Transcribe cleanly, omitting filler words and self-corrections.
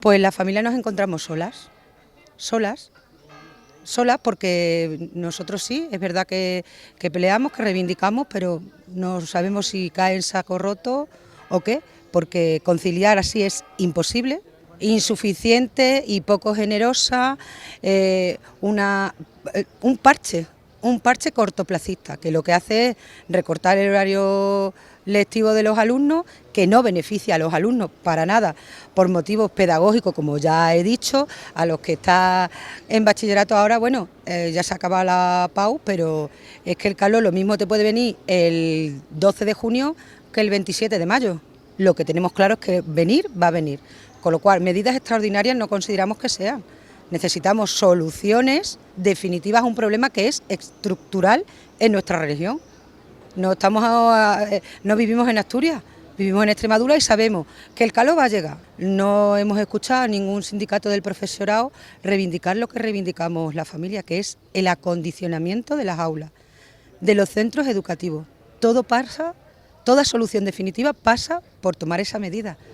Pues la familia nos encontramos solas porque nosotros sí, es verdad que peleamos, que reivindicamos, pero no sabemos si cae en saco roto o qué, porque conciliar así es imposible, insuficiente y poco generosa, un parche cortoplacista, que lo que hace es recortar el horario lectivo de los alumnos, que no beneficia a los alumnos para nada, por motivos pedagógicos, como ya he dicho, a los que está en bachillerato ahora, bueno, ya se acaba la PAU, pero es que el calor lo mismo te puede venir el 12 de junio que el 27 de mayo. Lo que tenemos claro es que venir va a venir, con lo cual medidas extraordinarias no consideramos que sean. Necesitamos soluciones definitivas a un problema que es estructural en nuestra región. No vivimos en Asturias, vivimos en Extremadura y sabemos que el calor va a llegar. No hemos escuchado a ningún sindicato del profesorado reivindicar lo que reivindicamos la familia, que es el acondicionamiento de las aulas, de los centros educativos. Toda solución definitiva pasa por tomar esa medida.